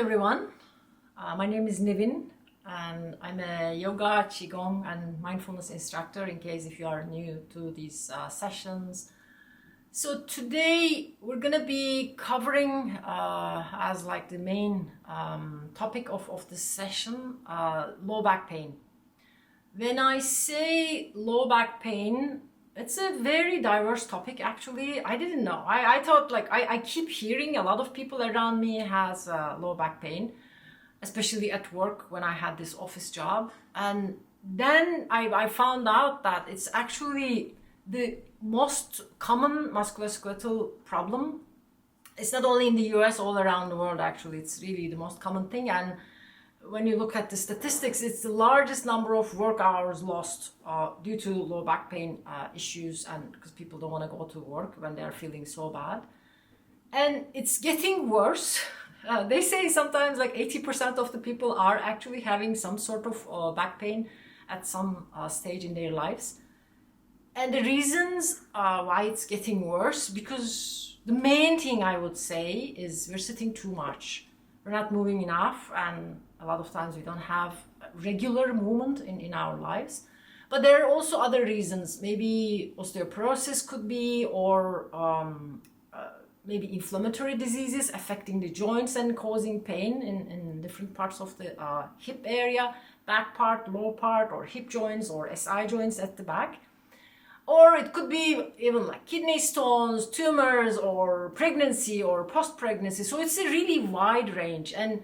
everyone. My name is Nivin and I'm a yoga, Qigong and mindfulness instructor in case if you are new to these sessions. So today we're going to be covering as like the main topic of this session, low back pain. When I say low back pain, it's a very diverse topic actually. I didn't know. I thought like I keep hearing a lot of people around me has low back pain, especially at work when I had this office job. And then I found out that it's actually the most common musculoskeletal problem. It's not only in the US, all around the world actually. It's really the most common thing. And when you look at the statistics, it's the largest number of work hours lost due to low back pain issues, and because people don't want to go to work when they're feeling so bad. And it's getting worse. They say sometimes like 80% of the people are actually having some sort of back pain at some stage in their lives. And the reasons why it's getting worse, because the main thing I would say is we're sitting too much. We're not moving enough, and a lot of times we don't have regular movement in our lives. But there are also other reasons. Maybe osteoporosis could be, or maybe inflammatory diseases affecting the joints and causing pain in different parts of the hip area, back part, low part, or hip joints or SI joints at the back. Or it could be even like kidney stones, tumors, or pregnancy or post-pregnancy. So it's a really wide range. And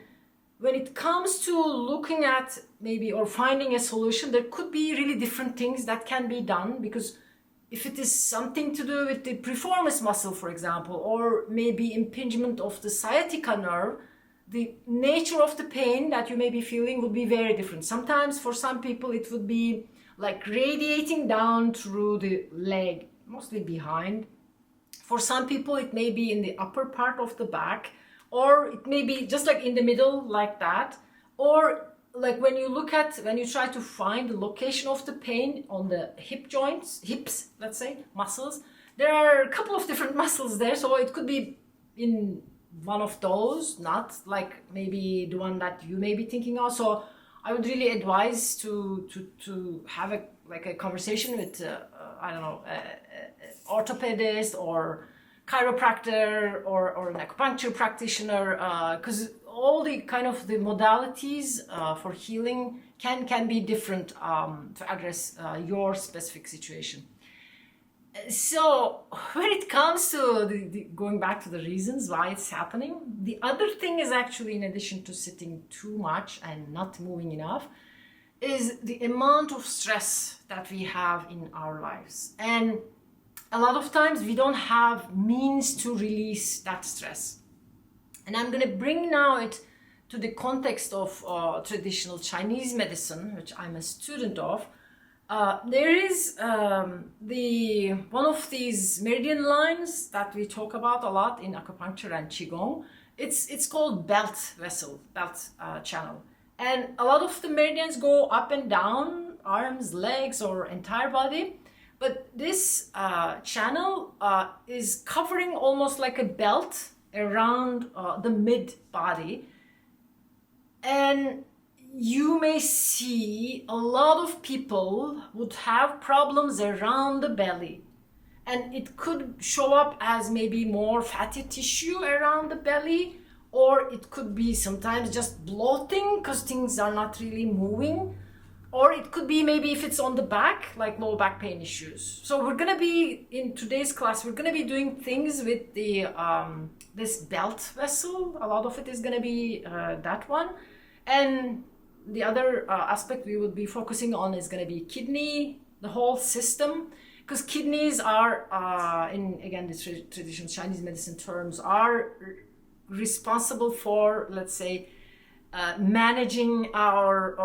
when it comes to looking at maybe or finding a solution, there could be really different things that can be done, because if it is something to do with the piriformis muscle, for example, or maybe impingement of the sciatica nerve, the nature of the pain that you may be feeling would be very different. Sometimes for some people it would be like radiating down through the leg, mostly behind. For some people it may be in the upper part of the back, or it may be just like in the middle like that. Or like when you try to find the location of the pain on the hip joints, hips, let's say, muscles, there are a couple of different muscles there. So it could be in one of those, not like maybe the one that you may be thinking of. So I would really advise to have a conversation with orthopedist or chiropractor or an acupuncture practitioner, because all the kind of the modalities for healing can be different to address your specific situation. So when it comes to going back to the reasons why it's happening, the other thing is actually, in addition to sitting too much and not moving enough, is the amount of stress that we have in our lives. And a lot of times we don't have means to release that stress. And I'm going to bring now it to the context of traditional Chinese medicine, which I'm a student of. There is one of these meridian lines that we talk about a lot in acupuncture and Qigong. It's called belt vessel, belt channel. And a lot of the meridians go up and down, arms, legs, or entire body. But this channel is covering almost like a belt around the mid body. And you may see a lot of people would have problems around the belly, and it could show up as maybe more fatty tissue around the belly, or it could be sometimes just bloating because things are not really moving, or it could be maybe if it's on the back, like low back pain issues. So we're going to be, in today's class, we're going to be doing things with the this belt vessel. A lot of it is going to be that one. And the other aspect we would be focusing on is going to be kidney, the whole system, because kidneys are, in again the traditional Chinese medicine terms, are responsible for, let's say, managing our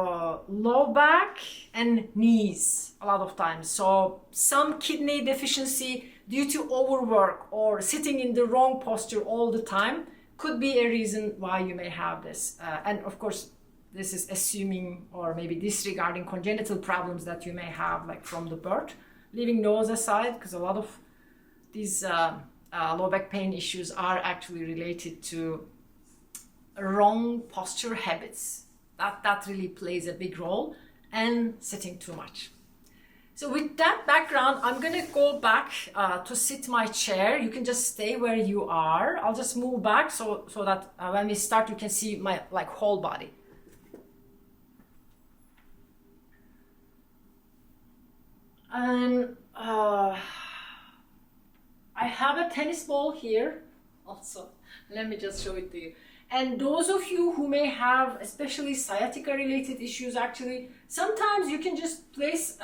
low back and knees a lot of times. So some kidney deficiency due to overwork or sitting in the wrong posture all the time could be a reason why you may have this. And of course, this is assuming or maybe disregarding congenital problems that you may have, like from the birth, leaving those aside, because a lot of these low back pain issues are actually related to wrong posture habits. That really plays a big role, and sitting too much. So with that background, I'm gonna go back to sit my chair. You can just stay where you are. I'll just move back so that when we start, you can see my whole body. And I have a tennis ball here also. Let me just show it to you. And those of you who may have especially sciatica related issues, actually, sometimes you can just place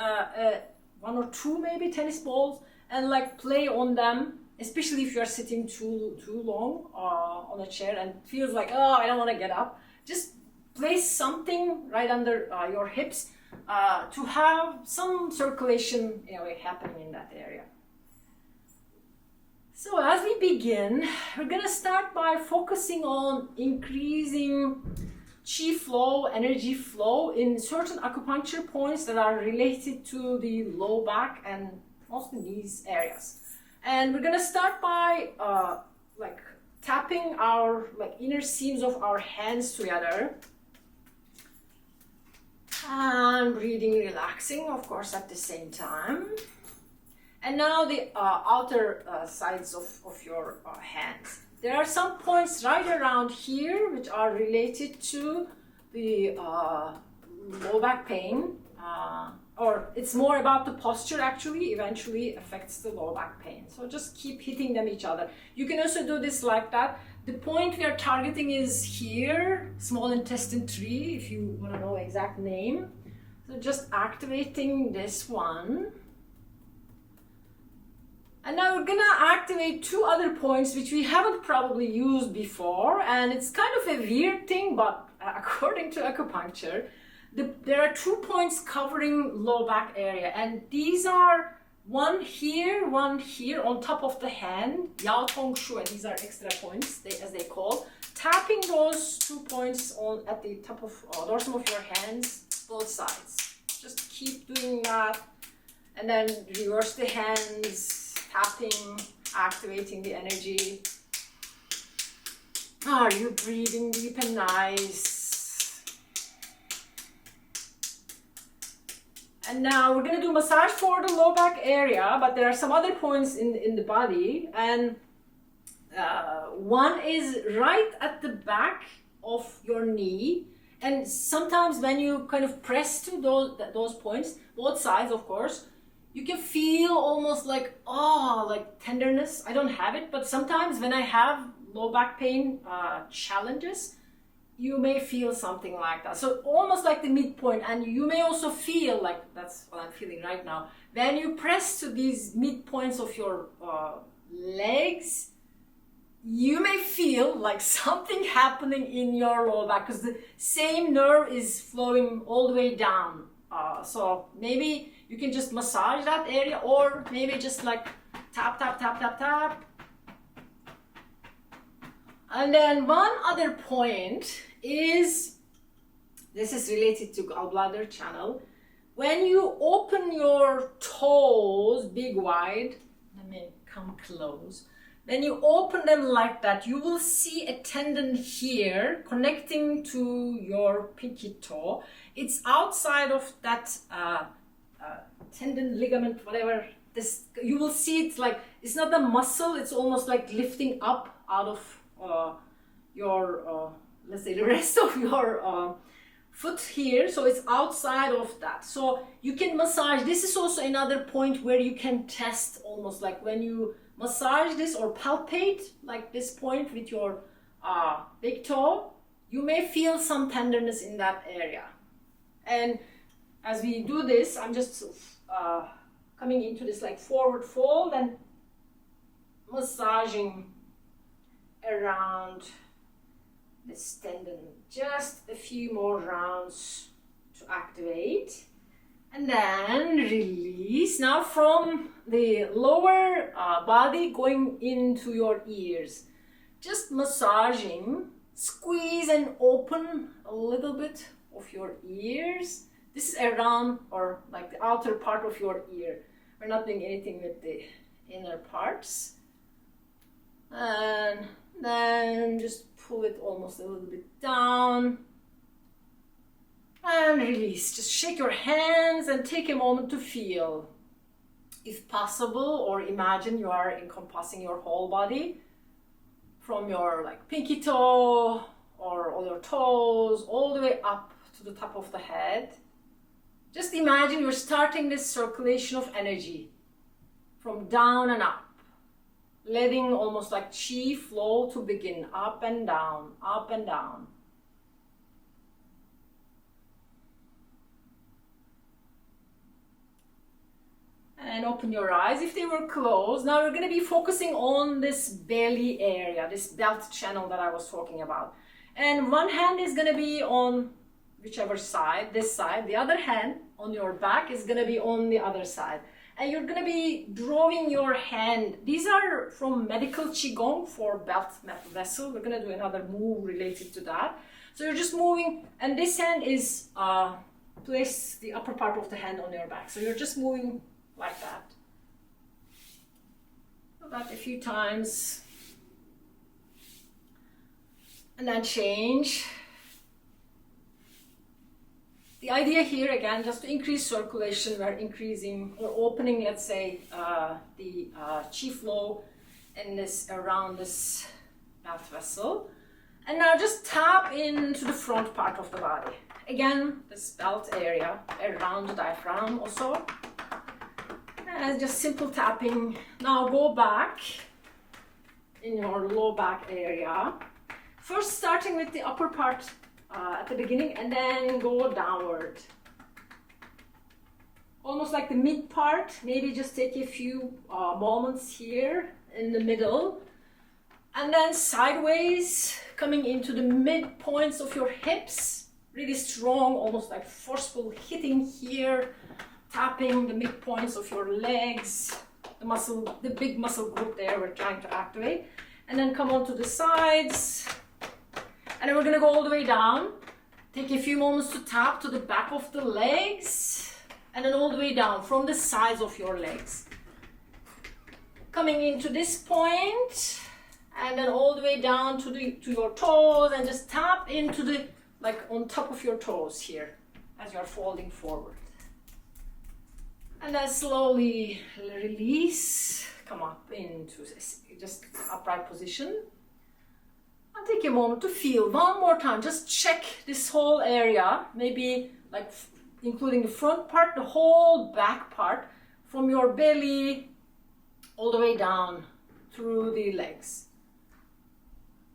one or two maybe tennis balls and play on them, especially if you're sitting too long on a chair and it feels like, oh, I don't want to get up. Just place something right under your hips to have some circulation happening in that area. So as we begin, we're going to start by focusing on increasing chi flow, energy flow in certain acupuncture points that are related to the low back and mostly these areas. And we're going to start by tapping our inner seams of our hands together. And breathing, relaxing, of course, at the same time. And now the outer sides of your hands. There are some points right around here which are related to the low back pain, or it's more about the posture actually, eventually affects the low back pain. So just keep hitting them each other. You can also do this like that. The point we are targeting is here, small intestine 3, if you want to know exact name. So just activating this one. And now we're gonna activate two other points which we haven't probably used before, and it's kind of a weird thing, but according to acupuncture, there are 2 points covering low back area, and these are one here on top of the hand, Yao Tong Shu, and these are extra points, as they call. Tapping those 2 points on at the top of dorsum of your hands, both sides. Just keep doing that, and then reverse the hands. Tapping, activating the energy. Are you breathing deep and nice? And now we're going to do massage for the low back area, but there are some other points in the body. And one is right at the back of your knee. And sometimes when you kind of press to those points, both sides of course, you can feel almost like tenderness. I don't have it, but sometimes when I have low back pain challenges, you may feel something like that. So almost like the midpoint, and you may also feel like that's what I'm feeling right now. When you press to these midpoints of your legs, you may feel like something happening in your lower back because the same nerve is flowing all the way down. So maybe you can just massage that area, or maybe just tap, tap, tap, tap, tap. And then one other point is, this is related to gallbladder channel. When you open your toes big wide, let me come close. When you open them like that, you will see a tendon here connecting to your pinky toe. It's outside of that tendon, ligament, whatever. This you will see it's it's not a muscle. It's almost like lifting up out of your let's say the rest of your foot here. So it's outside of that. So you can massage. This is also another point where you can test, almost like when you massage this or palpate like this point with your big toe, you may feel some tenderness in that area. And as we do this, I'm just coming into this forward fold and massaging around this tendon. Just a few more rounds to activate. And then release. Now from the lower body going into your ears. Just massaging. Squeeze and open a little bit of your ears. This is around, or the outer part of your ear. We're not doing anything with the inner parts. And Then just pull it almost a little bit down. And release. Just shake your hands and take a moment to feel. If possible, or imagine you are encompassing your whole body from your pinky toe or all your toes all the way up to the top of the head. Just imagine you're starting this circulation of energy from down and up, letting almost like chi flow to begin, up and down, up and down. And open your eyes if they were closed. Now we're going to be focusing on this belly area, this belt channel that I was talking about. And one hand is going to be on whichever side, this side. The other hand on your back is going to be on the other side. And you're going to be drawing your hand. These are from medical Qigong for belt vessel. We're going to do another move related to that. So you're just moving, and this hand is, place the upper part of the hand on your back. So you're just moving like that. Do that a few times. And then change. The idea here, again, just to increase circulation, we're increasing or opening, let's say, the chi flow in this, around this belt vessel. And now just tap into the front part of the body. Again, this belt area around the diaphragm also. And just simple tapping. Now go back in your low back area. First starting with the upper part at the beginning and then go downward. Almost like the mid part. Maybe just take a few moments here in the middle. And then sideways, coming into the mid points of your hips. Really strong, almost like forceful hitting here. Tapping the midpoints of your legs, the muscle, the big muscle group there we're trying to activate. And then come on to the sides. And then we're going to go all the way down. Take a few moments to tap to the back of the legs. And then all the way down from the sides of your legs. Coming into this point. And then all the way down to your toes. And just tap into the, on top of your toes here as you're folding forward. And then slowly release, come up into just upright position. And take a moment to feel one more time. Just check this whole area, maybe including the front part, the whole back part, from your belly all the way down through the legs.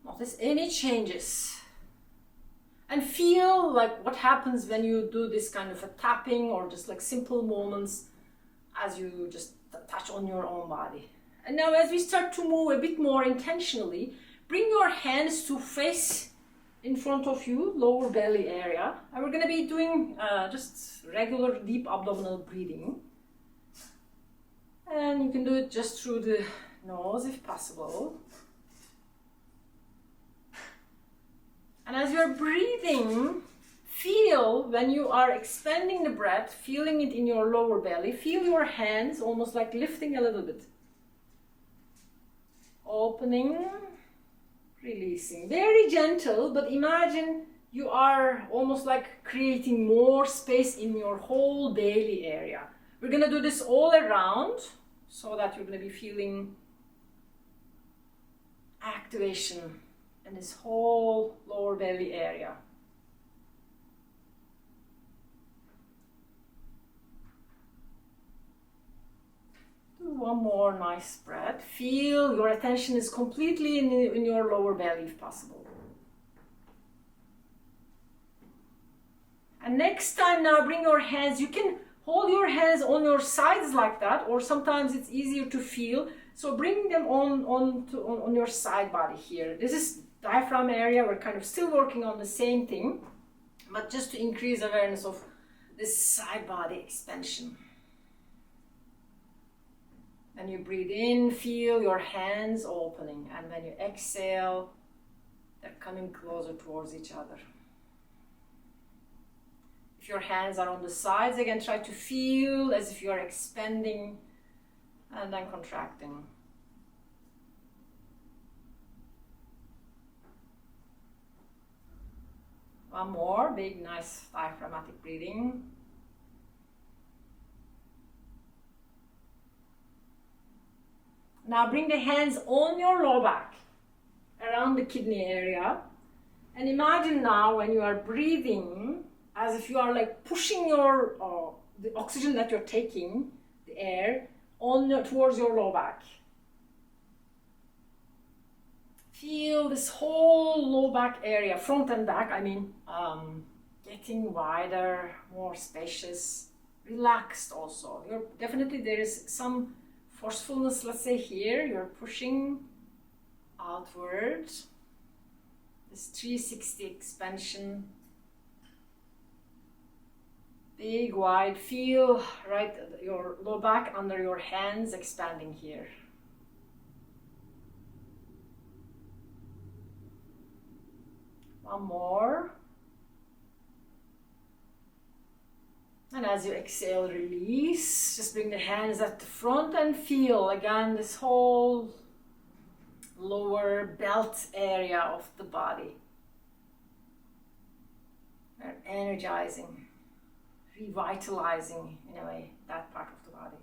Notice any changes. And feel what happens when you do this kind of a tapping or just simple moments as you just touch on your own body. And now as we start to move a bit more intentionally, bring your hands to face in front of you, lower belly area. And we're going to be doing just regular deep abdominal breathing. And you can do it just through the nose if possible. And as you're breathing, feel when you are expanding the breath, feeling it in your lower belly, feel your hands almost like lifting a little bit. Opening, releasing. Very gentle, but imagine you are almost like creating more space in your whole belly area. We're going to do this all around so that you're going to be feeling activation in this whole lower belly area. Do one more nice breath. Feel your attention is completely in your lower belly if possible. And next time now bring your hands, you can hold your hands on your sides like that, or sometimes it's easier to feel. So bring them on your side body here. This is diaphragm area. We're kind of still working on the same thing, but just to increase awareness of this side body expansion. When you breathe in, feel your hands opening, and when you exhale, they're coming closer towards each other. If your hands are on the sides, again, try to feel as if you are expanding and then contracting. One more, big, nice diaphragmatic breathing. Now bring the hands on your low back, around the kidney area. And imagine now when you are breathing, as if you are like pushing your, the oxygen that you're taking, the air, towards your low back. Feel this whole low back area, front and back, getting wider, more spacious, relaxed also. Definitely there is some forcefulness, let's say here, you're pushing outward. This 360 expansion. Big, wide, feel right your low back under your hands expanding here. One more. And as you exhale, release. Just bring the hands at the front and feel again this whole lower belt area of the body. We're energizing, revitalizing in a way that part of the body.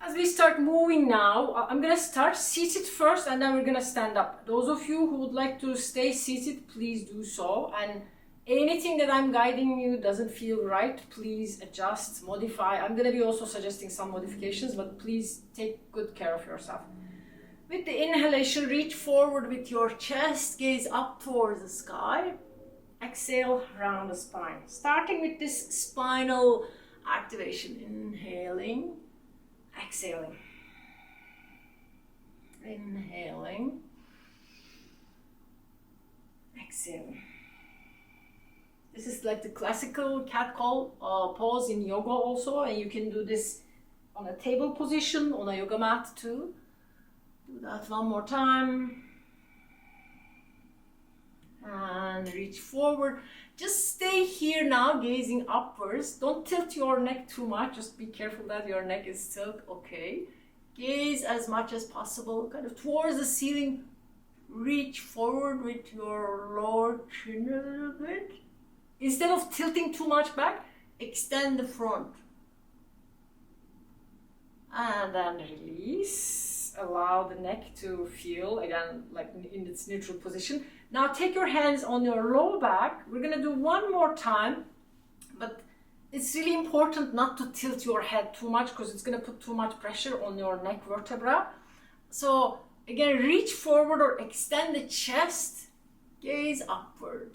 As we start moving now, I'm going to start seated first and then we're going to stand up. Those of you who would like to stay seated, please do so. And anything that I'm guiding you doesn't feel right, please adjust, modify. I'm going to be also suggesting some modifications, but please take good care of yourself. With the inhalation, reach forward with your chest, gaze up towards the sky. Exhale, round the spine. Starting with this spinal activation. Inhaling, exhaling. Inhaling, exhaling. This is like the classical cat cow pose in yoga also, and you can do this on a table position, on a yoga mat too. Do that one more time. And reach forward. Just stay here now, gazing upwards. Don't tilt your neck too much. Just be careful that your neck is still okay. Gaze as much as possible, kind of towards the ceiling. Reach forward with your lower chin a little bit. Instead of tilting too much back, extend the front. And then release. Allow the neck to feel, again, like in its neutral position. Now take your hands on your low back. We're going to do one more time, but it's really important not to tilt your head too much because it's going to put too much pressure on your neck vertebra. So again, reach forward or extend the chest, gaze upward.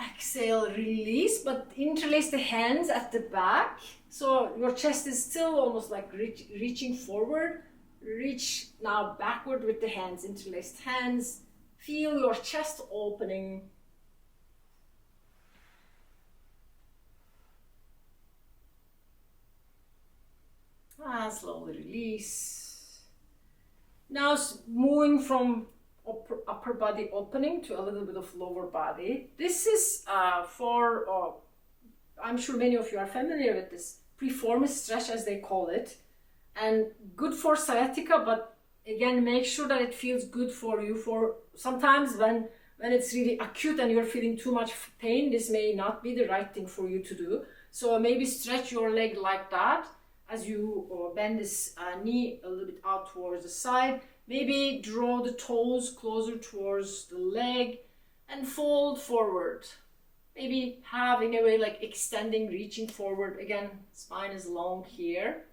Exhale, release, but interlace the hands at the back. So your chest is still almost like reaching forward. Reach now backward with the hands, interlaced hands. Feel your chest opening. And slowly release. Now moving from upper body opening to a little bit of lower body. This is for, I'm sure many of you are familiar with this, preformis stretch as they call it. And good for sciatica, but again, make sure that it feels good for you. For sometimes when it's really acute and you're feeling too much pain, this may not be the right thing for you to do. So maybe stretch your leg like that as you bend this knee a little bit out towards the side. Maybe draw the toes closer towards the leg and fold forward. Maybe have in a way like extending, reaching forward. Again, spine is long here.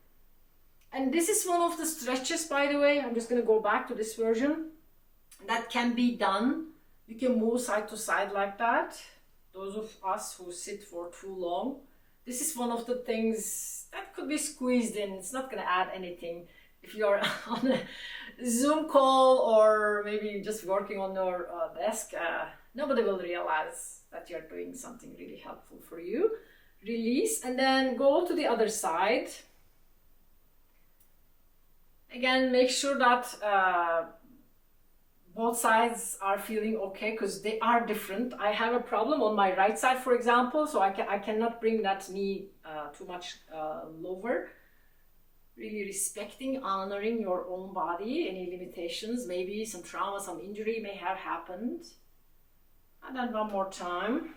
And this is one of the stretches, by the way. I'm just going to go back to this version. That can be done. You can move side to side like that. Those of us who sit for too long. This is one of the things that could be squeezed in. It's not going to add anything. If you're on a Zoom call or maybe just working on your desk, nobody will realize that you're doing something really helpful for you. Release and then go to the other side. Again, make sure that both sides are feeling okay because they are different. I have a problem on my right side, for example, so I cannot bring that knee too much lower. really respecting, honoring your own body, any limitations, maybe some trauma, some injury may have happened. And then one more time.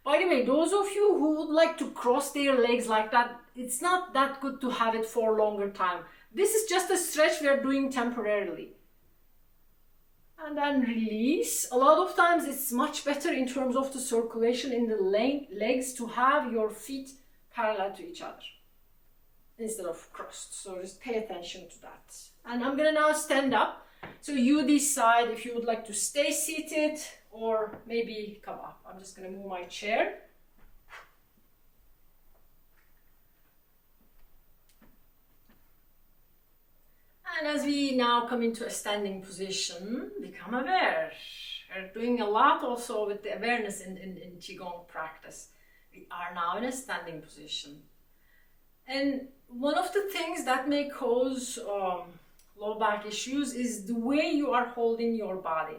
By the way, those of you who would like to cross their legs like that, it's not that good to have it for a longer time. This is just a stretch we are doing temporarily. And then release. A lot of times it's much better in terms of the circulation in the legs to have your feet parallel to each other instead of crossed. So just pay attention to that. And I'm gonna now stand up. So you decide if you would like to stay seated or maybe come up. I'm just gonna move my chair. And as we now come into a standing position, become aware. We're doing a lot also with the awareness in Qigong practice. We are now in a standing position. And one of the things that may cause low back issues is the way you are holding your body.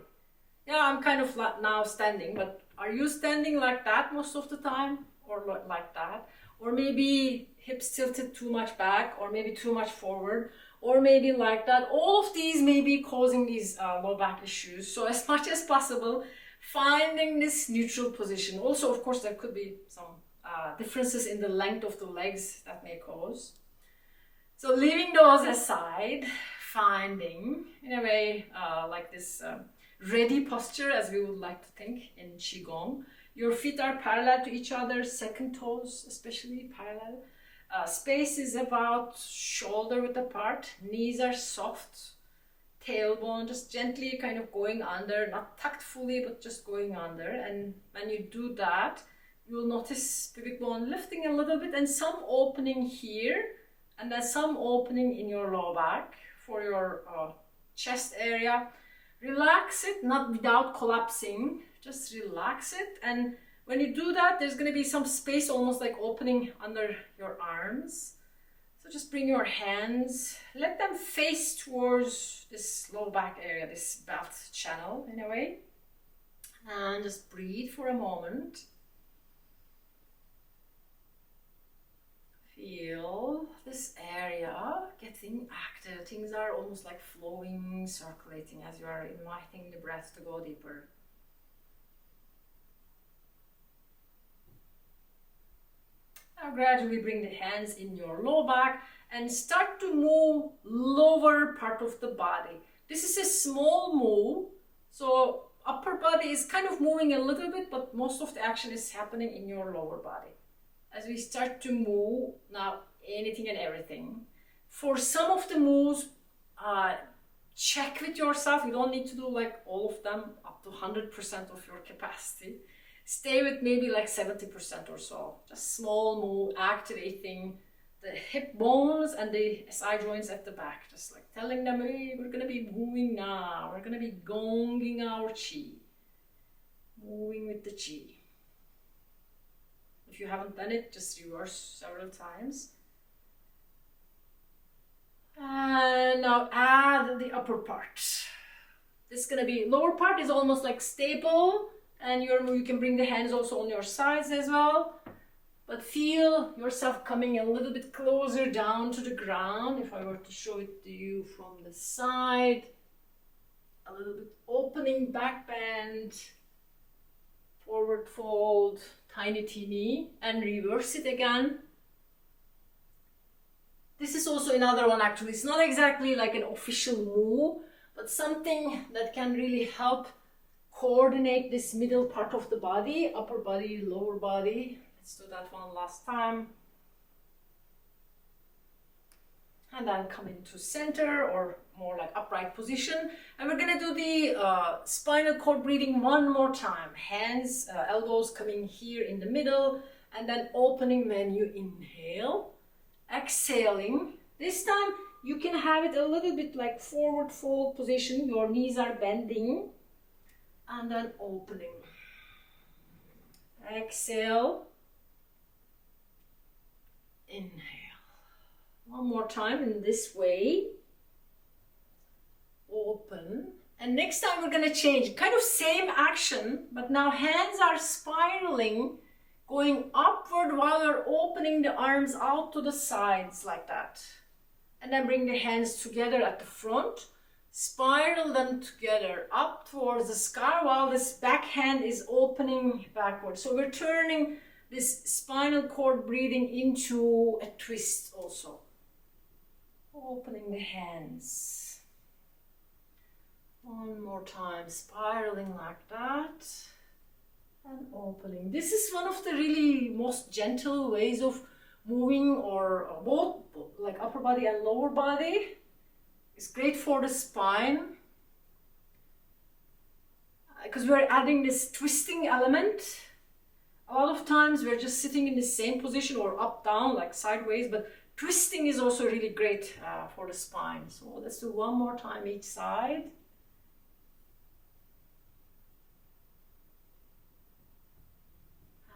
Yeah, I'm kind of now standing, but are you standing like that most of the time? Or like that? Or maybe hips tilted too much back, or maybe too much forward, or maybe like that. All of these may be causing these low back issues. So as much as possible, finding this neutral position. Also, of course, there could be some differences in the length of the legs that may cause. So leaving those aside, finding, in a way, like this ready posture, as we would like to think in Qigong. Your feet are parallel to each other, second toes especially parallel. Space is about shoulder width apart, knees are soft, tailbone just gently kind of going under, not tucked fully, but just going under. And when you do that, you will notice pubic bone lifting a little bit and some opening here, and then some opening in your low back for your chest area. Relax it, not without collapsing, just relax it. And when you do that, there's going to be some space almost like opening under your arms. So just bring your hands, let them face towards this low back area, this belt channel in a way. And just breathe for a moment. Feel this area getting active. Things are almost like flowing, circulating as you are inviting the breath to go deeper. Now gradually bring the hands in your low back and start to move lower part of the body. This is a small move, so upper body is kind of moving a little bit, but most of the action is happening in your lower body. As we start to move, now anything and everything. For some of the moves, check with yourself. You don't need to do like all of them up to 100% of your capacity. Stay with maybe like 70% or so. Just small move, activating the hip bones and the SI joints at the back. Just like telling them, hey, we're gonna be moving now. We're gonna be gonging our chi. Moving with the chi. If you haven't done it, just reverse several times. And now add the upper part. This is going to be, lower part is almost like stable, and you can bring the hands also on your sides as well. But feel yourself coming a little bit closer down to the ground. If I were to show it to you from the side, a little bit opening back bend, forward fold, tiny teeny, and reverse it again. This is also another one actually. It's not exactly like an official move, but something that can really help coordinate this middle part of the body, upper body, lower body. Let's do that one last time. And then come into center or more like upright position. And we're gonna do the spinal cord breathing one more time. Hands, elbows coming here in the middle, and then opening when you inhale. Exhaling. This time you can have it a little bit like forward fold position. Your knees are bending. And then opening. Exhale. Inhale. One more time in this way. Open. And next time we're going to change. Kind of same action, but now hands are spiraling, going upward while you're opening the arms out to the sides like that. And then bring the hands together at the front. Spiral them together up towards the sky while this back hand is opening backwards. So we're turning this spinal cord breathing into a twist also. Opening the hands. One more time, spiraling like that. And opening. This is one of the really most gentle ways of moving, or both like upper body and lower body. It's great for the spine because we're adding this twisting element. A lot of times we're just sitting in the same position or up, down, like sideways, but twisting is also really great for the spine. So let's do one more time each side.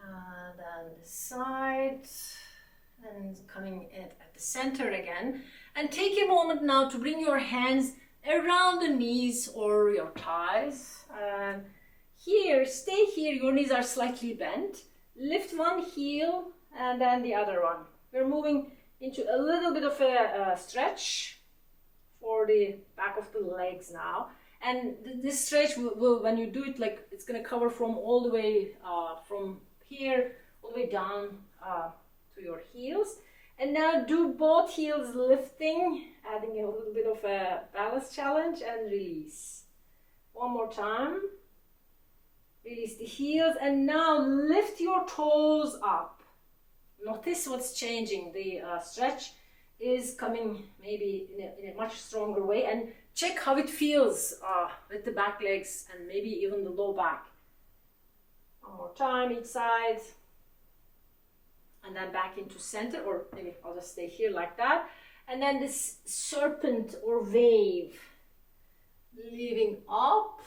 And then the side, and coming at the center again. And take a moment now to bring your hands around the knees or your thighs. And here, stay here, your knees are slightly bent. Lift one heel and then the other one. We're moving into a little bit of a stretch for the back of the legs now. And this stretch will, when you do it, like it's going to cover from all the way from here all the way down to your heels. And now do both heels lifting, adding a little bit of a balance challenge, and release. One more time. Release the heels and now lift your toes up. Notice what's changing. The stretch is coming maybe in a much stronger way, and check how it feels with the back legs and maybe even the low back. One more time each side. And then back into center, or maybe I'll just stay here like that. And then this serpent or wave, leaving up,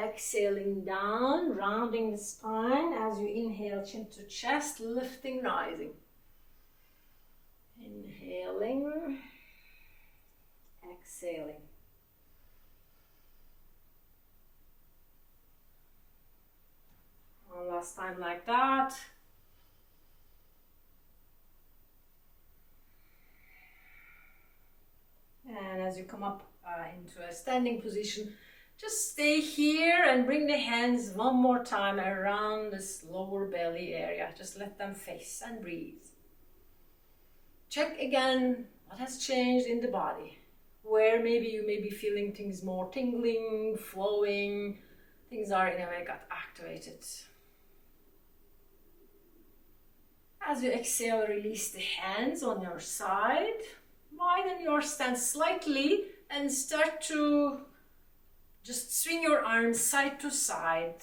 exhaling down, rounding the spine as you inhale, chin to chest, lifting, rising. Inhaling, exhaling. One last time like that. And as you come up into a standing position, just stay here and bring the hands one more time around this lower belly area. Just let them face and breathe. Check again what has changed in the body. Where maybe you may be feeling things more tingling, flowing. Things are in a way got activated. As you exhale, release the hands on your side. Widen your stance slightly and start to just swing your arms side to side,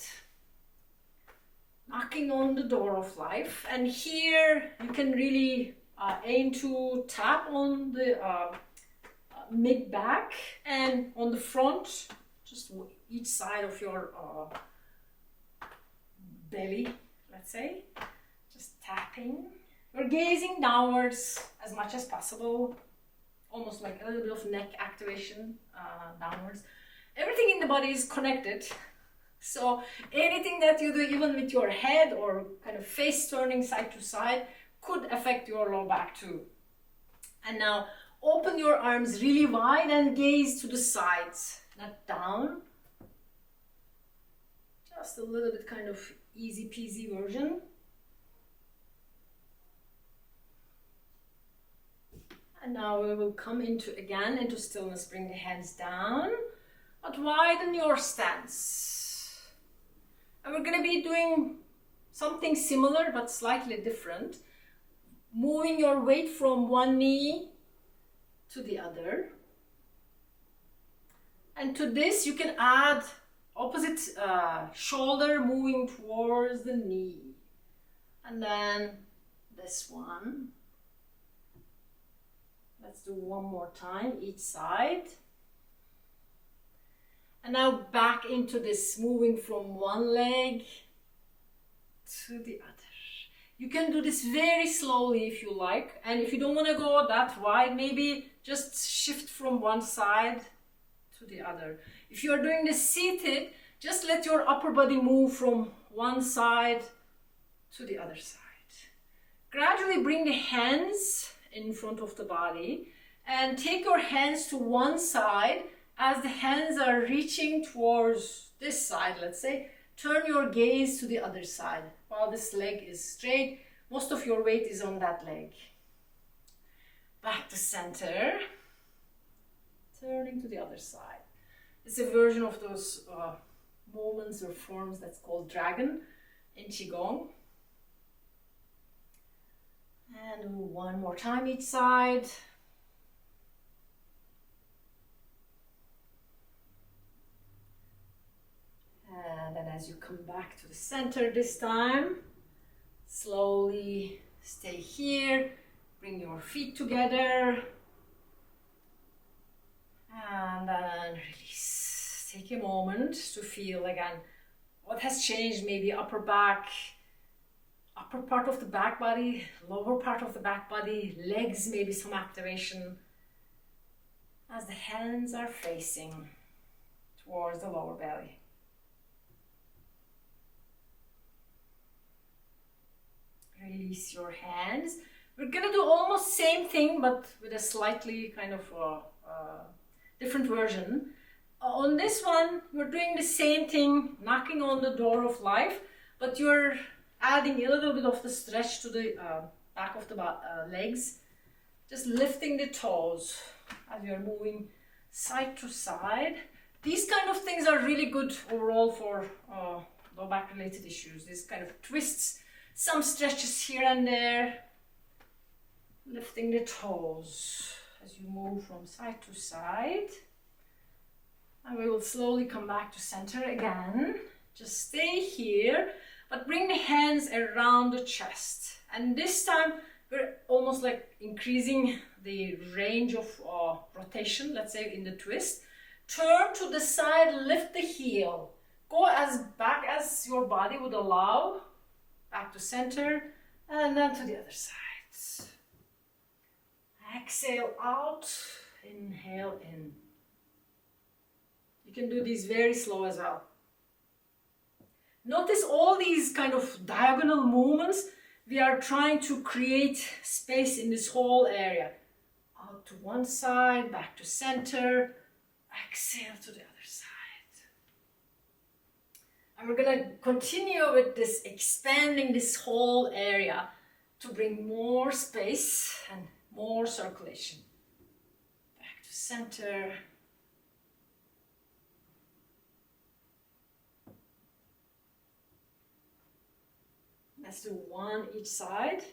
knocking on the door of life. And here you can really aim to tap on the mid back and on the front, just each side of your belly, let's say, just tapping. We're gazing downwards as much as possible. Almost like a little bit of neck activation downwards. Everything in the body is connected. So anything that you do, even with your head or kind of face turning side to side, could affect your low back too. And now open your arms really wide and gaze to the sides, not down. Just a little bit kind of easy peasy version. And now we will come into stillness. Bring the hands down, but widen your stance. And we're going to be doing something similar but slightly different. Moving your weight from one knee to the other. And to this you can add opposite shoulder moving towards the knee. And then this one. Let's do one more time, each side. And now back into this, moving from one leg to the other. You can do this very slowly if you like. And if you don't want to go that wide, maybe just shift from one side to the other. If you are doing this seated, just let your upper body move from one side to the other side. Gradually bring the hands in front of the body And take your hands to one side. As the hands are reaching towards this side, let's say, turn your gaze to the other side. While this leg is straight, most of your weight is on that leg. Back to center. Turning to the other side. It's a version of those movements or forms that's called dragon in Qigong. And one more time each side. And then as you come back to the center this time, slowly stay here, bring your feet together, and then release. Take a moment to feel again what has changed, maybe upper back, upper part of the back body, lower part of the back body, legs, maybe some activation, as the hands are facing towards the lower belly. Release your hands. We're gonna do almost same thing, but with a slightly kind of different version. On this one, you're doing the same thing, knocking on the door of life, but you're adding a little bit of the stretch to the back of the legs. Just lifting the toes as you're moving side to side. These kind of things are really good overall for low back related issues. These kind of twists, some stretches here and there. Lifting the toes as you move from side to side. And we will slowly come back to center again. Just stay here, but bring the hands around the chest. And this time, we're almost like increasing the range of rotation, let's say in the twist. Turn to the side, lift the heel. Go as back as your body would allow. Back to center, and then to the other side. Exhale out, inhale in. You can do these very slow as well. Notice all these kind of diagonal movements. We are trying to create space in this whole area. Out to one side, back to center. Exhale to the other side. And we're going to continue with this, expanding this whole area to bring more space and more circulation. Back to center. Let's do one each side.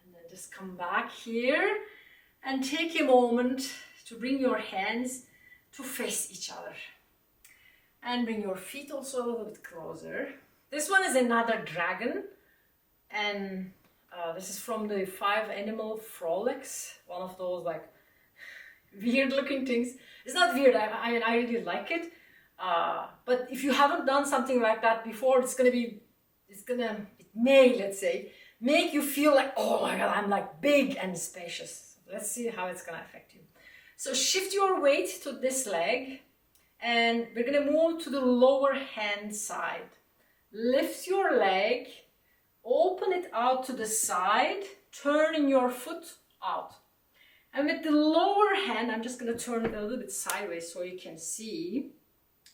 And then just come back here and take a moment to bring your hands to face each other. And bring your feet also a little bit closer. This one is another dragon. And this is from the 5 Animal Frolics. One of those like weird looking things. It's not weird, I mean, I really like it. But if you haven't done something like that before, it may, let's say, make you feel like, oh my God, I'm like big and spacious. Let's see how it's gonna affect you. So shift your weight to this leg, and we're gonna move to the lower hand side. Lift your leg, open it out to the side, turning your foot out. And with the lower hand, I'm just gonna turn it a little bit sideways so you can see.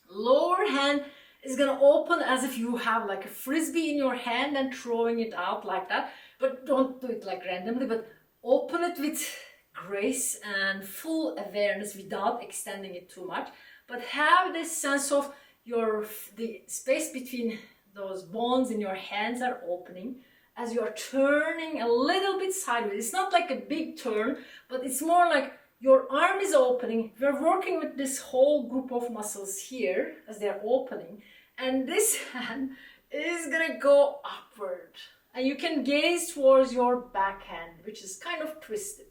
Lower hand is going to open as if you have like a frisbee in your hand and throwing it out like that. But don't do it like randomly, but open it with grace and full awareness without extending it too much. But have this sense of the space between those bones in your hands are opening as you are turning a little bit sideways. It's not like a big turn, but it's more like your arm is opening. We're working with this whole group of muscles here as they're opening. And this hand is gonna go upward. And you can gaze towards your backhand, which is kind of twisted.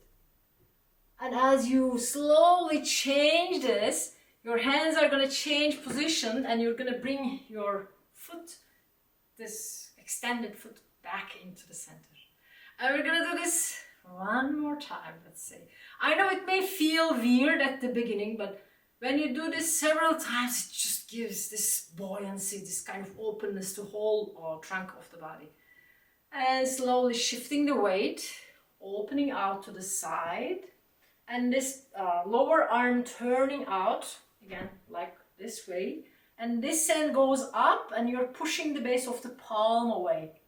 And as you slowly change this, your hands are gonna change position and you're gonna bring your foot, this extended foot, back into the center. And we're gonna do this one more time, let's say. I know it may feel weird at the beginning, but when you do this several times, it just gives this buoyancy, this kind of openness to whole trunk of the body. And slowly shifting the weight, opening out to the side. And this lower arm turning out, again, like this way. And this hand goes up and you're pushing the base of the palm away.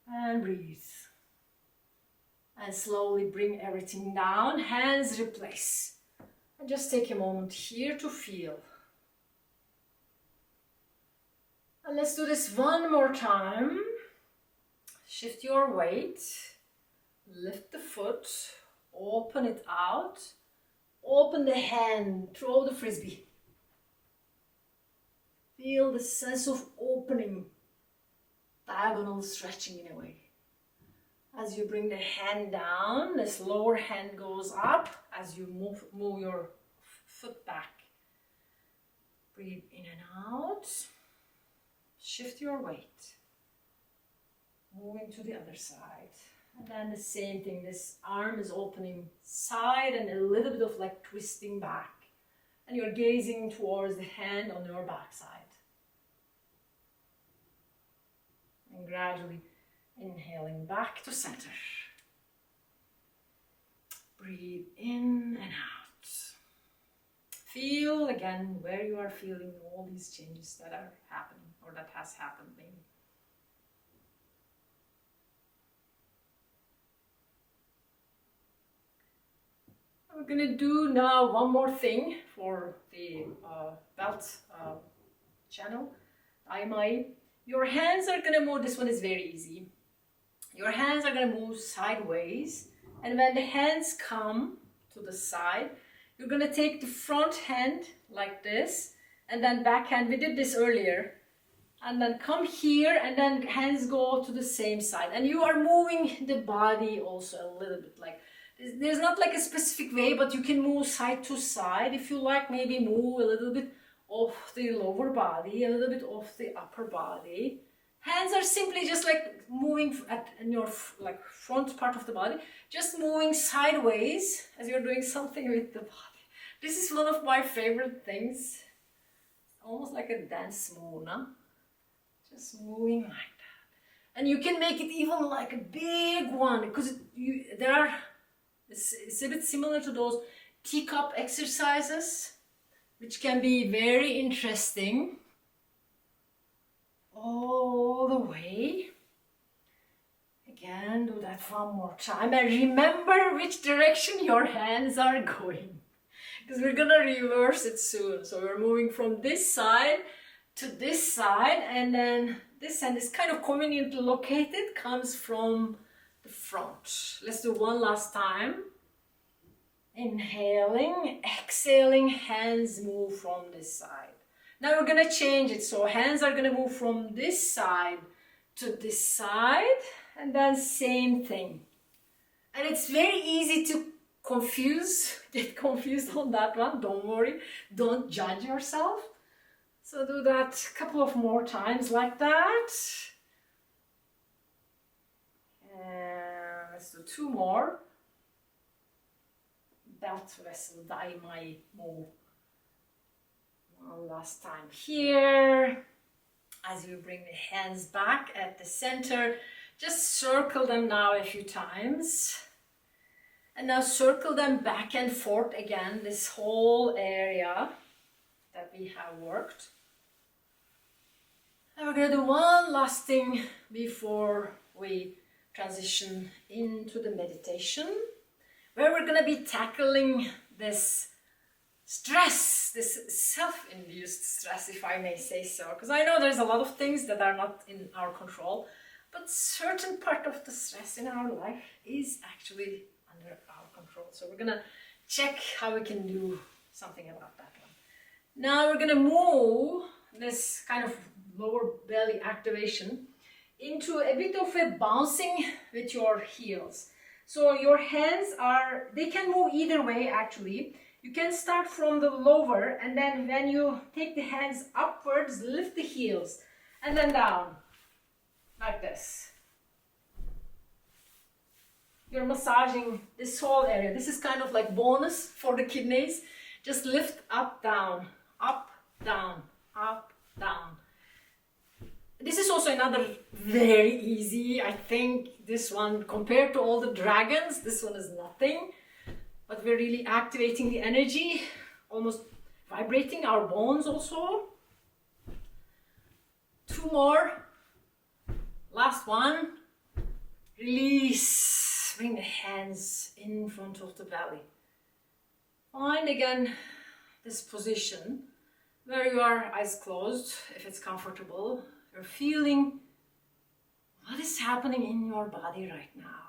And breathe. And slowly bring everything down, hands replace. And just take a moment here to feel. And let's do this one more time. Shift your weight, lift the foot, open it out, open the hand, throw the frisbee. Feel the sense of opening, diagonal stretching in a way. As you bring the hand down, this lower hand goes up as you move your foot back. Breathe in and out. Shift your weight. Moving to the other side. And then the same thing. This arm is opening side and a little bit of like twisting back. And you're gazing towards the hand on your back side. And gradually inhaling back to center. Breathe in and out. Feel again where you are feeling all these changes that are happening or that has happened maybe. We're going to do now one more thing for the belt channel. Your hands are going to move. This one is very easy. Your hands are going to move sideways, and when the hands come to the side, you're going to take the front hand like this, and then back hand. We did this earlier. And then come here, and then hands go to the same side. And you are moving the body also a little bit. Like there's not like a specific way, but you can move side to side. If you like, maybe move a little bit off the lower body, a little bit off the upper body. Hands are simply just like moving in your like front part of the body, just moving sideways as you're doing something with the body. This is one of my favorite things. Almost like a dance move, no? Just moving like that. And you can make it even like a big one, because it's a bit similar to those teacup exercises, which can be very interesting. All the way. Again, do that one more time. And remember which direction your hands are going, because we're gonna reverse it soon. So we're moving from this side to this side, and then this hand is kind of conveniently located, comes from the front. Let's do one last time. Inhaling, exhaling, hands move from this side. Now we're gonna change it, so hands are gonna move from this side to this side, and then same thing. And it's very easy to get confused on that one. Don't worry, don't judge yourself. So do that a couple of more times like that. And let's do two more. Belt vessel, daimai move. One last time here. As you bring the hands back at the center, just circle them now a few times. And now circle them back and forth again, this whole area that we have worked. And we're going to do one last thing before we transition into the meditation, where we're going to be tackling this stress, this self-induced stress, if I may say so. Because I know there's a lot of things that are not in our control, but certain part of the stress in our life is actually under our control. So we're going to check how we can do something about that one. Now we're going to move this kind of lower belly activation into a bit of a bouncing with your heels. So your hands they can move either way actually. You can start from the lower, and then when you take the hands upwards, lift the heels and then down like this. You're massaging this whole area. This is kind of like bonus for the kidneys. Just lift up, down, up, down, up, down. This is also an another very easy. I think this one, compared to all the dragons, this one is nothing. But we're really activating the energy, almost vibrating our bones also. 2 more. Last one. Release. Bring the hands in front of the belly. Find again this position where you are eyes closed, if it's comfortable. You're feeling what is happening in your body right now.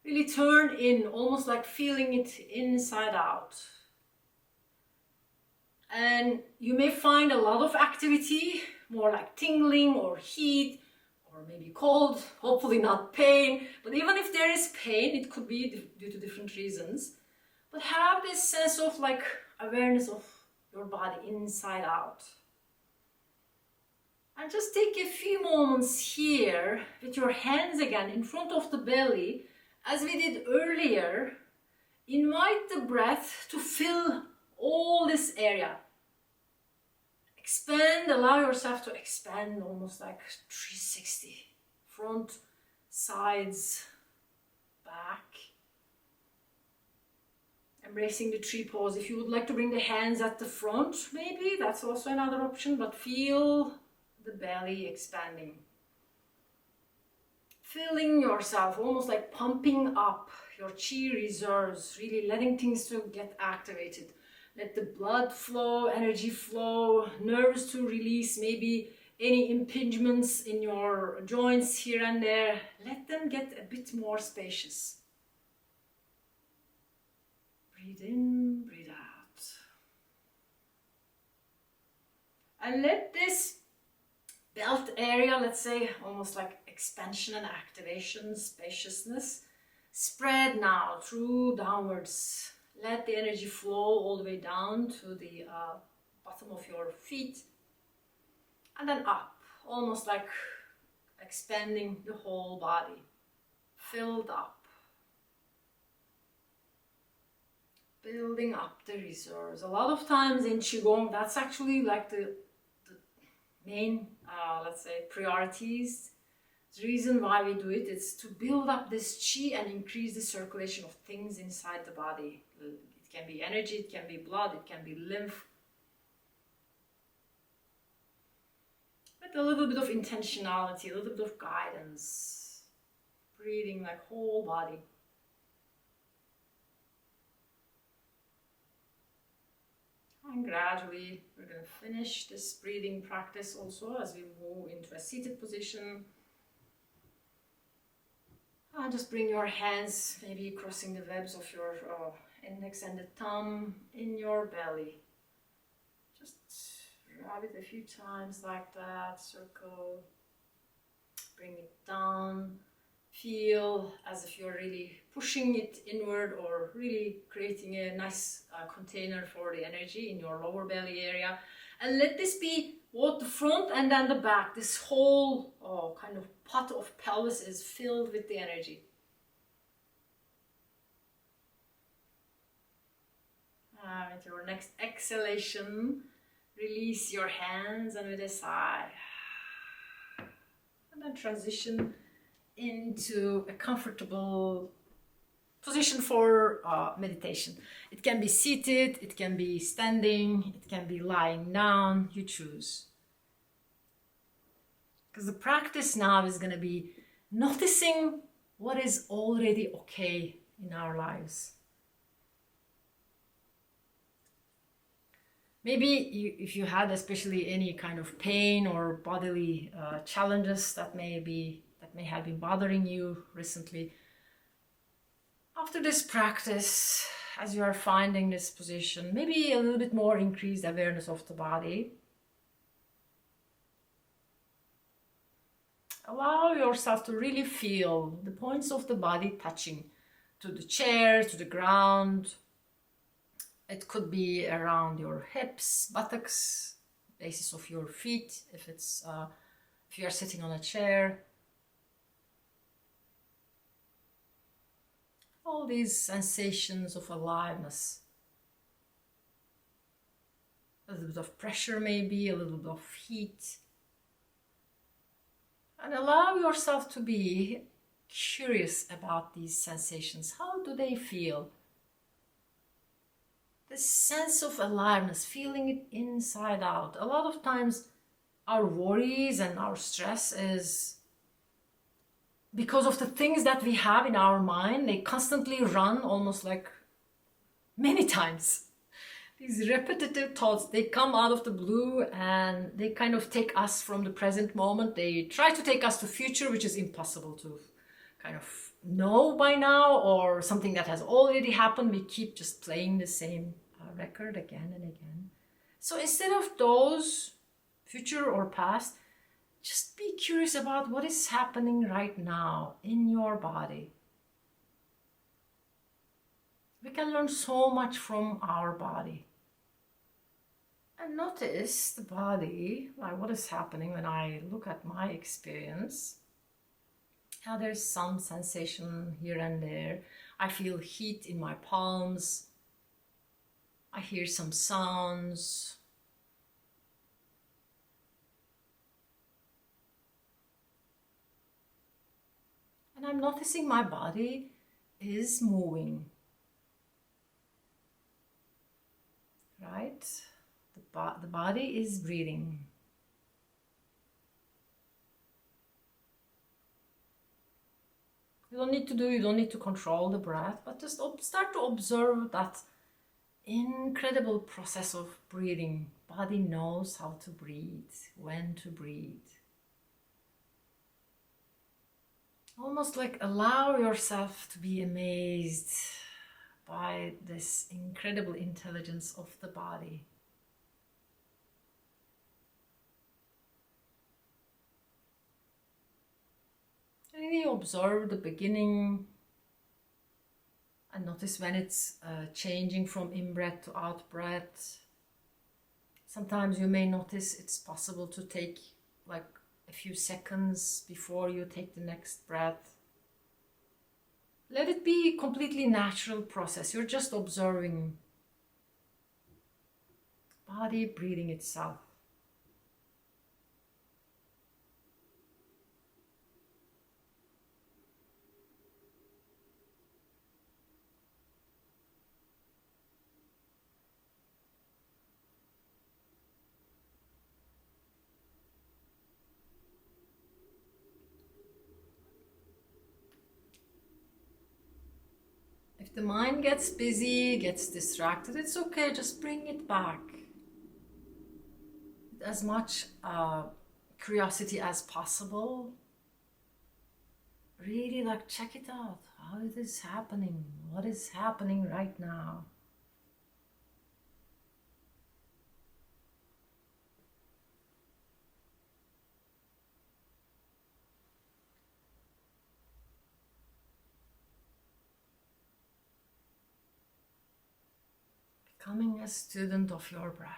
Really turn in, almost like feeling it inside out. And you may find a lot of activity, more like tingling or heat, or maybe cold, hopefully not pain. But even if there is pain, it could be due to different reasons. But have this sense of like awareness of your body inside out. And just take a few moments here with your hands again in front of the belly. As we did earlier, invite the breath to fill all this area. Expand, allow yourself to expand almost like 360. Front, sides, back. Embracing the tree pose. If you would like to bring the hands at the front, maybe that's also another option, but feel the belly expanding. Filling yourself, almost like pumping up your chi reserves, really letting things to get activated. Let the blood flow, energy flow, nerves to release, maybe any impingements in your joints here and there. Let them get a bit more spacious. Breathe in, breathe out. And let this belt area, let's say, almost like expansion and activation, spaciousness, spread now through downwards. Let the energy flow all the way down to the bottom of your feet. And then up, almost like expanding the whole body. Filled up. Building up the reserves. A lot of times in Qigong, that's actually like the main, let's say, priorities. The reason why we do it is to build up this chi and increase the circulation of things inside the body. It can be energy, it can be blood, it can be lymph. With a little bit of intentionality, a little bit of guidance. Breathing like whole body. And gradually we're going to finish this breathing practice also as we move into a seated position. And just bring your hands, maybe crossing the webs of your index and the thumb in your belly. Just rub it a few times like that, circle, bring it down. Feel as if you're really pushing it inward or really creating a nice container for the energy in your lower belly area. And let this be both the front and then the back. This whole kind of pot of pelvis is filled with the energy. With your next exhalation, release your hands and with a sigh. And then transition into a comfortable position for meditation. It can be seated, it can be standing, it can be lying down, you choose. Because the practice now is going to be noticing what is already okay in our lives. Maybe if you had especially any kind of pain or bodily challenges that may have been bothering you recently. After this practice, as you are finding this position, maybe a little bit more increased awareness of the body. Allow yourself to really feel the points of the body touching to the chair, to the ground. It could be around your hips, buttocks, bases of your feet, if you are sitting on a chair. All these sensations of aliveness. A little bit of pressure maybe, a little bit of heat. And allow yourself to be curious about these sensations. How do they feel? This sense of aliveness, feeling it inside out. A lot of times our worries and our stress is because of the things that we have in our mind. They constantly run almost like many times. These repetitive thoughts, they come out of the blue and they kind of take us from the present moment. They try to take us to future, which is impossible to kind of know by now, or something that has already happened. We keep just playing the same record again and again. So instead of those, future or past, just be curious about what is happening right now in your body. We can learn so much from our body. And notice the body, like what is happening when I look at my experience. Yeah, there's some sensation here and there. I feel heat in my palms. I hear some sounds. And I'm noticing my body is moving. Right? The body is breathing. You don't need to control the breath, but just start to observe that incredible process of breathing. Body knows how to breathe, when to breathe. Almost like allow yourself to be amazed by this incredible intelligence of the body. Really observe the beginning and notice when it's changing from in-breath to out-breath. Sometimes you may notice it's possible to take like a few seconds before you take the next breath. Let it be a completely natural process. You're just observing body breathing itself. If the mind gets busy, gets distracted, it's okay, just bring it back. With as much curiosity as possible. Really check it out. How is this happening? What is happening right now? Becoming a student of your breath.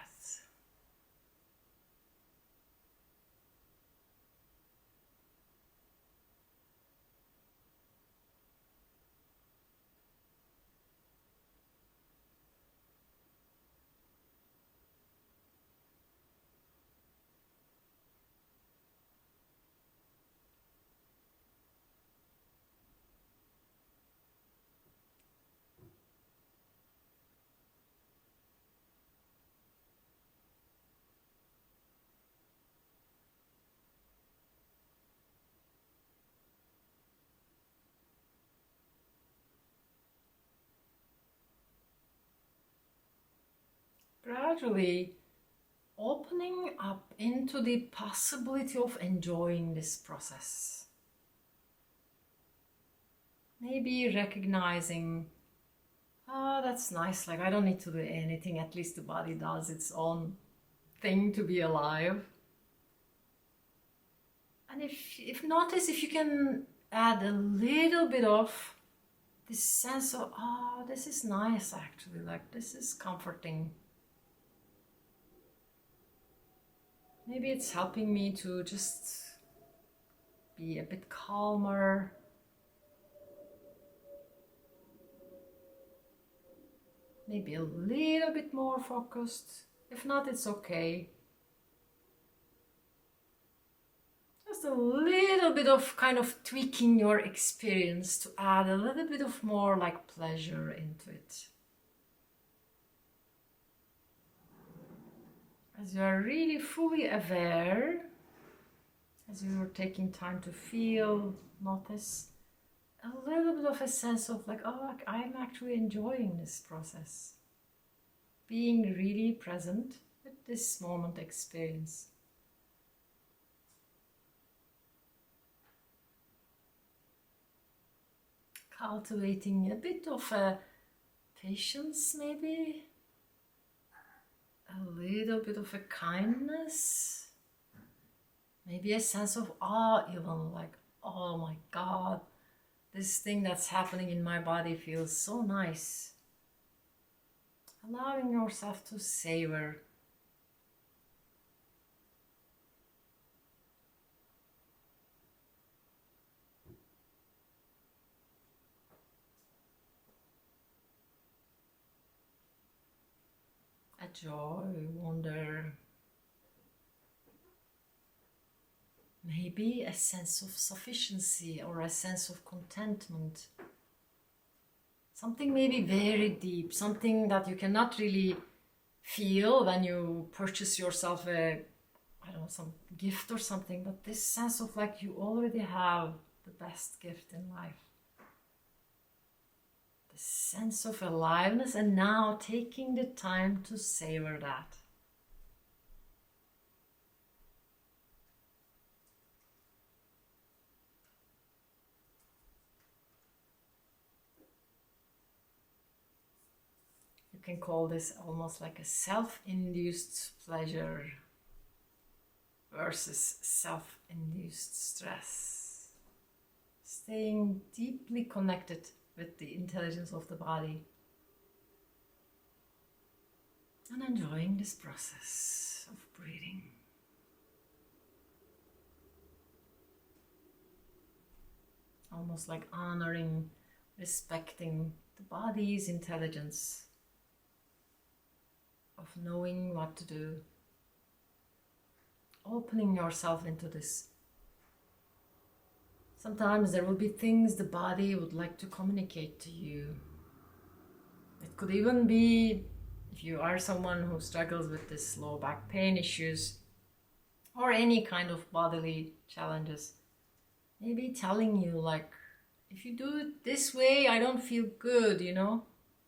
Gradually opening up into the possibility of enjoying this process. Maybe recognizing, oh, that's nice, I don't need to do anything, at least the body does its own thing to be alive. And if notice if you can add a little bit of this sense of, oh, this is nice actually, this is comforting. Maybe it's helping me to just be a bit calmer. Maybe a little bit more focused. If not, it's okay. Just a little bit of kind of tweaking your experience to add a little bit of more like pleasure into it. As you are really fully aware, as you are taking time to feel, notice a little bit of a sense of like, oh, I'm actually enjoying this process. Being really present with this moment experience. Cultivating a bit of a patience, maybe. A little bit of a kindness. Maybe a sense of awe, even like, oh my God, this thing that's happening in my body feels so nice. Allowing yourself to savor. A joy, wonder. Maybe a sense of sufficiency or a sense of contentment. Something maybe very deep, something that you cannot really feel when you purchase yourself a, I don't know, some gift or something, but this sense of like you already have the best gift in life. The sense of aliveness, and now taking the time to savor that. You can call this almost like a self-induced pleasure versus self-induced stress. Staying deeply connected with the intelligence of the body and enjoying this process of breathing. Almost like honoring, respecting the body's intelligence of knowing what to do, opening yourself into this. Sometimes there will be things the body would like to communicate to you. It could even be, if you are someone who struggles with this low back pain issues or any kind of bodily challenges, maybe telling you like, if you do it this way, I don't feel good, you know?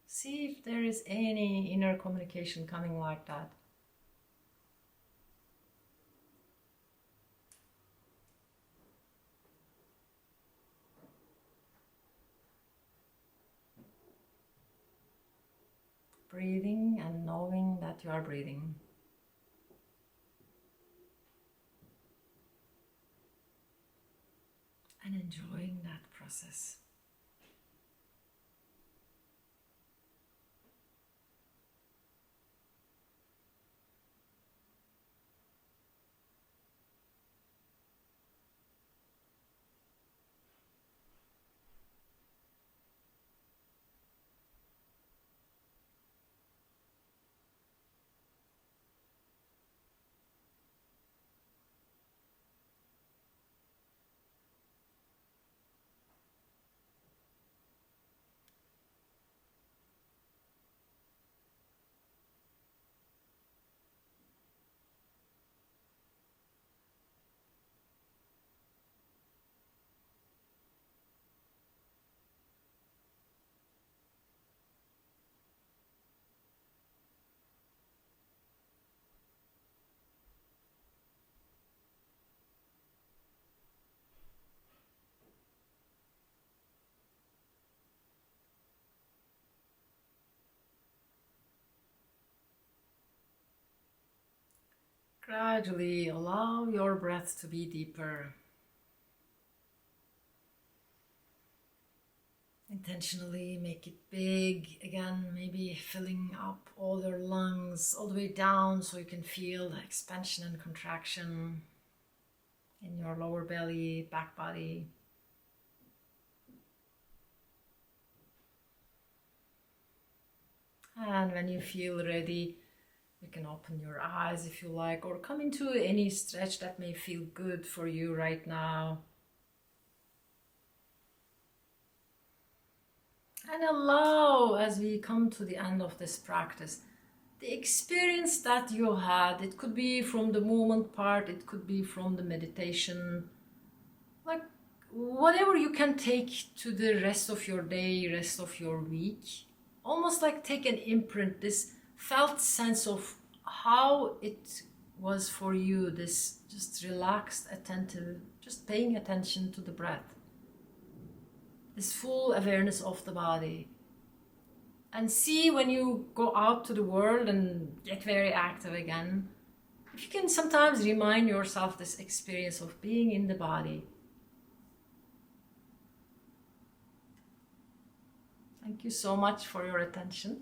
See if there is any inner communication coming like that. Breathing and knowing that you are breathing. And enjoying that process. Gradually allow your breath to be deeper. Intentionally make it big again, maybe filling up all your lungs all the way down so you can feel the expansion and contraction in your lower belly, back body. And when you feel ready, You can open your eyes if you like, or come into any stretch that may feel good for you right now. And allow, as we come to the end of this practice, the experience that you had. It could be from the movement part, it could be from the meditation, like whatever you can take to the rest of your day, rest of your week. Almost like take an imprint, this felt sense of how it was for you, this just relaxed, attentive, just paying attention to the breath. This full awareness of the body. And see when you go out to the world and get very active again, if you can sometimes remind yourself this experience of being in the body. Thank you so much for your attention.